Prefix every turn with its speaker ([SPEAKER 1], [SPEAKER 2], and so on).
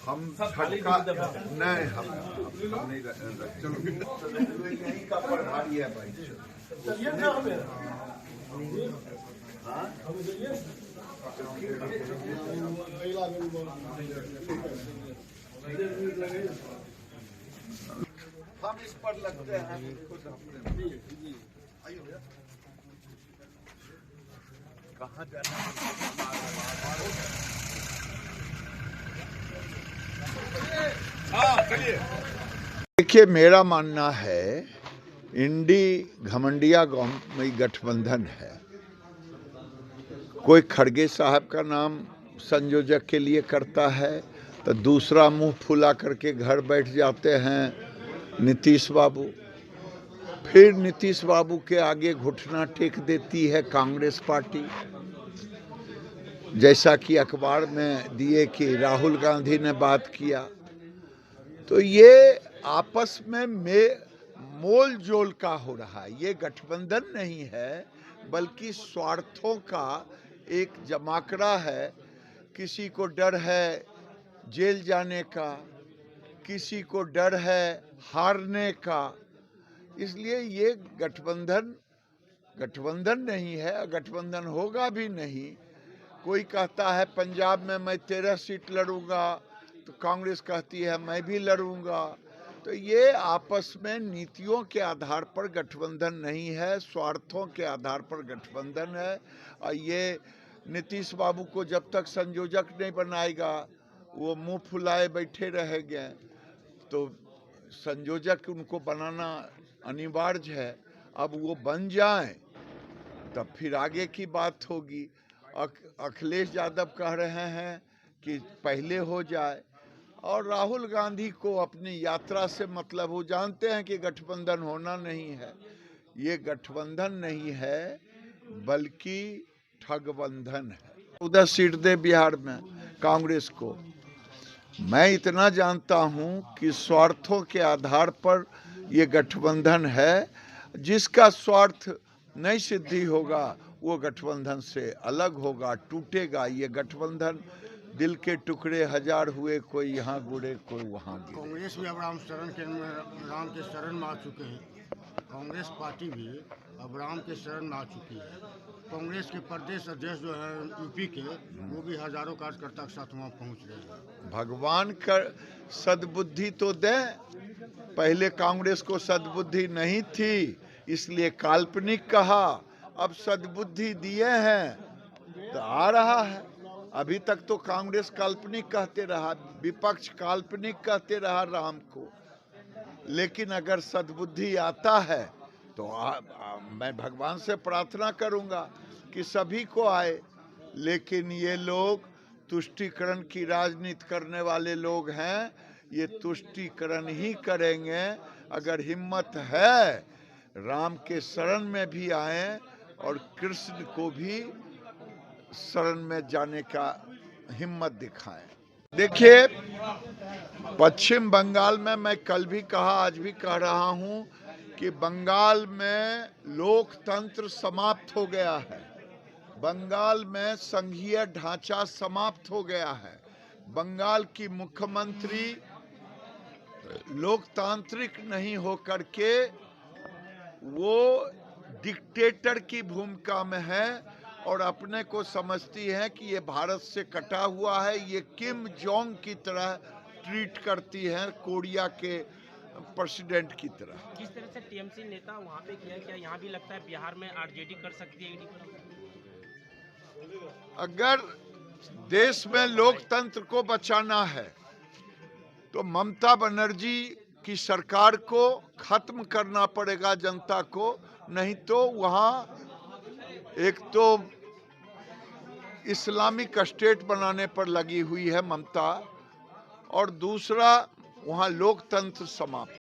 [SPEAKER 1] हम झटका नहीं, हम नहीं, चलो यही का प्रभारी है भाई। हम इस पर लगते हैं कहाँ जाना है। देखिए, मेरा मानना है इंडी घमंडिया गठबंधन है। कोई खड़गे साहब का नाम संयोजक के लिए करता है तो दूसरा मुंह फुला करके घर बैठ जाते हैं नीतीश बाबू। फिर नीतीश बाबू के आगे घुटना टेक देती है कांग्रेस पार्टी। जैसा कि अखबार में दिए कि राहुल गांधी ने बात किया, तो ये आपस में मोल जोल का हो रहा है। ये गठबंधन नहीं है बल्कि स्वार्थों का एक जमाकड़ा है। किसी को डर है जेल जाने का, किसी को डर है हारने का। इसलिए ये गठबंधन नहीं है, गठबंधन होगा भी नहीं। कोई कहता है पंजाब में मैं 13 सीट लड़ूंगा, तो कांग्रेस कहती है मैं भी लड़ूंगा। तो ये आपस में नीतियों के आधार पर गठबंधन नहीं है, स्वार्थों के आधार पर गठबंधन है। और ये नीतीश बाबू को जब तक संयोजक नहीं बनाएगा वो मुंह फुलाए बैठे रहेंगे, तो संयोजक उनको बनाना अनिवार्य है। अब वो बन जाएं तब फिर आगे की बात होगी। अखिलेश यादव कह रहे हैं कि पहले हो जाए, और राहुल गांधी को अपनी यात्रा से मतलब, वो जानते हैं कि गठबंधन होना नहीं है। ये गठबंधन नहीं है बल्कि ठगबंधन है। 14 सीट दे बिहार में कांग्रेस को। मैं इतना जानता हूं कि स्वार्थों के आधार पर ये गठबंधन है। जिसका स्वार्थ नहीं सिद्धि होगा वो गठबंधन से अलग होगा, टूटेगा। ये गठबंधन दिल के टुकड़े हजार हुए, कोई यहाँ गुड़े कोई वहाँ गिरे।
[SPEAKER 2] कांग्रेस भी अब राम के शरण में आ चुके हैं। कांग्रेस पार्टी भी अब राम के शरण में आ चुकी है। कांग्रेस के प्रदेश अध्यक्ष जो है यूपी के, वो भी हजारों कार्यकर्ता के साथ वहाँ पहुँच रहे हैं।
[SPEAKER 1] भगवान का सद्बुद्धि तो दे। पहले कांग्रेस को सद्बुद्धि नहीं थी, इसलिए काल्पनिक कहा। अब सद्बुद्धि दिए हैं तो आ रहा है। अभी तक तो कांग्रेस काल्पनिक कहते रहा, विपक्ष काल्पनिक कहते रहा राम को। लेकिन अगर सद्बुद्धि आता है तो मैं भगवान से प्रार्थना करूंगा कि सभी को आए। लेकिन ये लोग तुष्टीकरण की राजनीति करने वाले लोग हैं। ये तुष्टीकरण ही करेंगे। अगर हिम्मत है राम के शरण में भी आए और कृष्ण को भी शरण में जाने का हिम्मत दिखाएं। देखिए, पश्चिम बंगाल में मैं कल भी कहा, आज भी कह रहा हूं कि बंगाल में लोकतंत्र समाप्त हो गया है। बंगाल में संघीय ढांचा समाप्त हो गया है। बंगाल की मुख्यमंत्री लोकतांत्रिक नहीं होकर के वो डिक्टेटर की भूमिका में है और अपने को समझती है कि ये भारत से कटा हुआ है। ये किम जोंग की तरह ट्रीट करती है, कोरिया के प्रेसिडेंट की तरह।
[SPEAKER 3] किस तरह से टीएमसी नेता वहाँ पे किया, क्या यहाँ भी लगता है बिहार में आरजेडी कर सकती है ईडी?
[SPEAKER 1] अगर देश में लोकतंत्र को बचाना है तो ममता बनर्जी की सरकार को खत्म करना पड़ेगा, जनता को। नहीं तो वहाँ एक तो इस्लामिक स्टेट बनाने पर लगी हुई है ममता, और दूसरा वहाँ लोकतंत्र समाप्त।